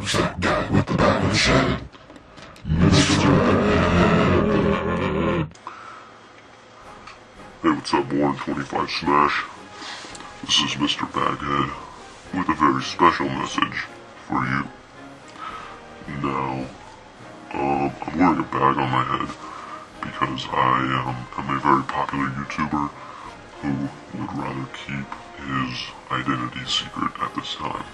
fat guy with the back of his head. Mr. Ed. Hey, what's up, Born 25 Smash? This is Mr. Baghead with a very special message for you. Now, I'm wearing a bag on my head because I am a very popular YouTuber who would rather keep his identity secret at this time.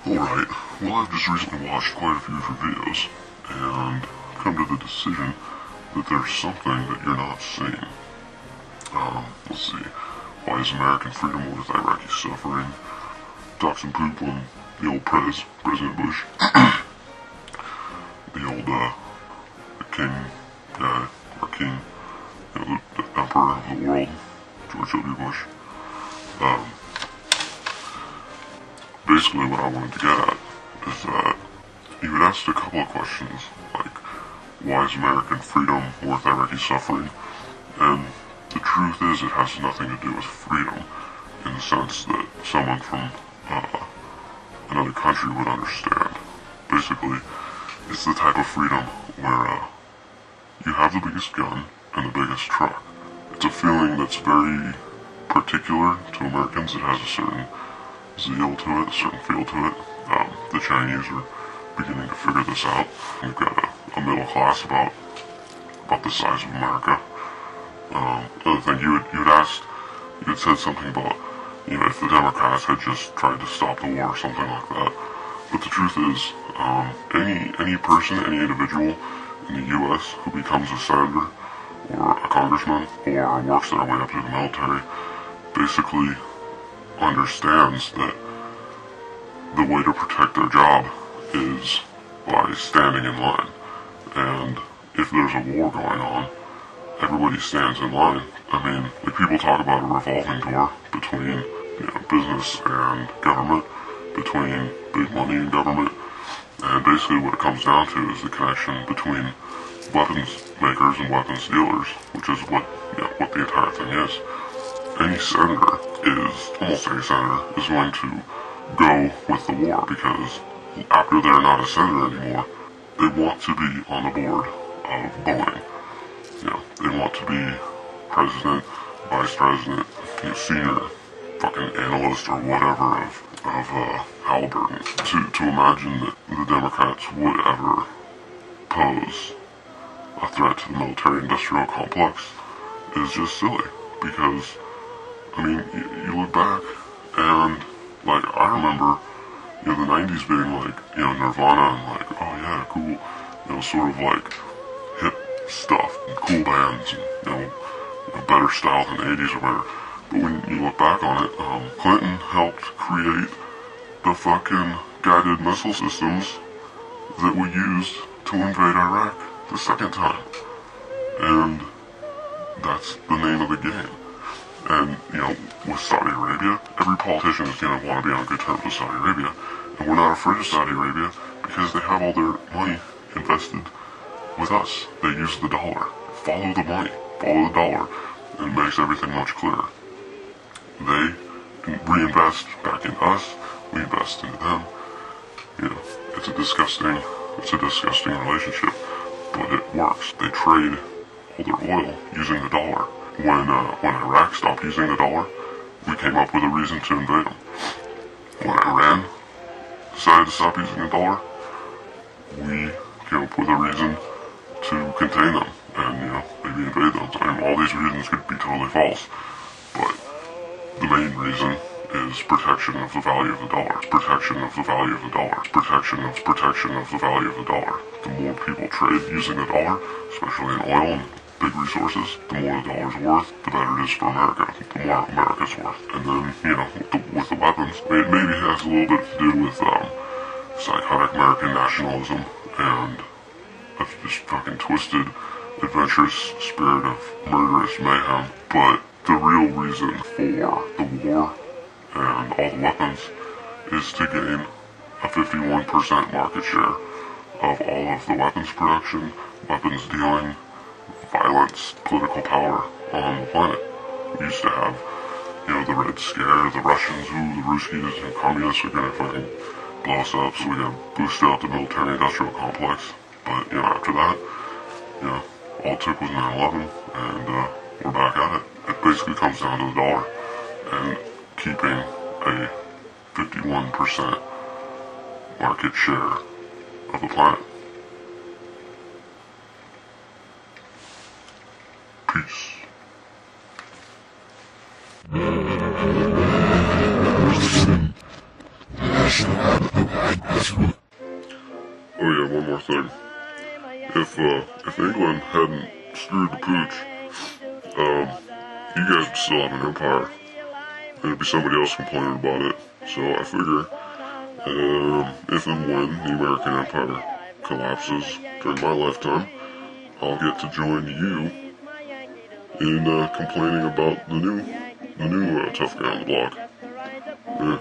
Alright, well, I've just recently watched quite a few of your videos and come to the decision that there's something that you're not seeing. Let's see. Why is American freedom worth Iraqi suffering? Talk some poop on the old President Bush. The old, the king guy, our king, you know, the emperor of the world, George W. Bush. Basically what I wanted to get at is that you had asked a couple of questions, like, why is American freedom worth Iraqi suffering? And the truth is, it has nothing to do with freedom, in the sense that someone from another country would understand. Basically, it's the type of freedom where you have the biggest gun and the biggest truck. It's a feeling that's very particular to Americans. It has a certain zeal to it, a certain feel to it. The Chinese are beginning to figure this out. We've got a middle class about the size of America. Other thing, you had asked, you had said something about, you know, if the Democrats had just tried to stop the war or something like that. But the truth is, any person, any individual in the U.S. who becomes a senator or a congressman or works their way up to the military basically understands that the way to protect their job is by standing in line. And if there's a war going on, everybody stands in line. I mean, like, people talk about a revolving door between, you know, business and government, between big money and government, and basically what it comes down to is the connection between weapons makers and weapons dealers, which is what the entire thing is. Almost any senator is going to go with the war, because after they're not a senator anymore, they want to be on the board of Boeing. You know, they want to be president, vice president, you know, senior fucking analyst or whatever of Halliburton. To imagine that the Democrats would ever pose a threat to the military-industrial complex is just silly, because, I mean, you look back, and, like, I remember, you know, the 90s being like, you know, Nirvana, and like, oh yeah, cool, you know, sort of like hip stuff, and cool bands, and, you know, better style than the 80s or whatever. But when you look back on it, Clinton helped create the fucking guided missile systems that we used to invade Iraq the second time. And that's the name of the game. And, you know, with Saudi Arabia, every politician is going to want to be on good terms with Saudi Arabia. And we're not afraid of Saudi Arabia because they have all their money invested with us. They use the dollar. Follow the money. Follow the dollar. And it makes everything much clearer. They reinvest back in us. We invest into them. You know, it's a disgusting relationship. But it works. They trade all their oil using the dollar. When Iraq stopped using the dollar, we came up with a reason to invade them. When Iran decided to stop using the dollar, we came up with a reason to contain them and, you know, maybe invade them. I mean, all these reasons could be totally false, but the main reason is protection of the value of the dollar. It's protection of the value of the dollar. It's protection of the value of the dollar. The more people trade using the dollar, especially in oil and big resources, the more the dollar's worth, the better it is for America, the more America's worth. And then, you know, with the weapons, it maybe has a little bit to do with psychotic American nationalism and a just fucking twisted, adventurous spirit of murderous mayhem. But the real reason for the war and all the weapons is to gain a 51% market share of all of the weapons production, weapons dealing, violence, political power on the planet. We used to have, you know, the Red Scare, the Russians, the Ruskies and communists are gonna fucking blow us up so we can boost out the military-industrial complex. But, after that, all it took was 9/11, and we're back at it. It basically comes down to the dollar and keeping a 51% market share of the planet. Peace. Oh yeah, one more thing. If England hadn't screwed the pooch, you guys would still have an empire. There'd be somebody else complaining about it. So I figure, if and when the American empire collapses during my lifetime, I'll get to join you in complaining about the new tough guy on the block. Yeah.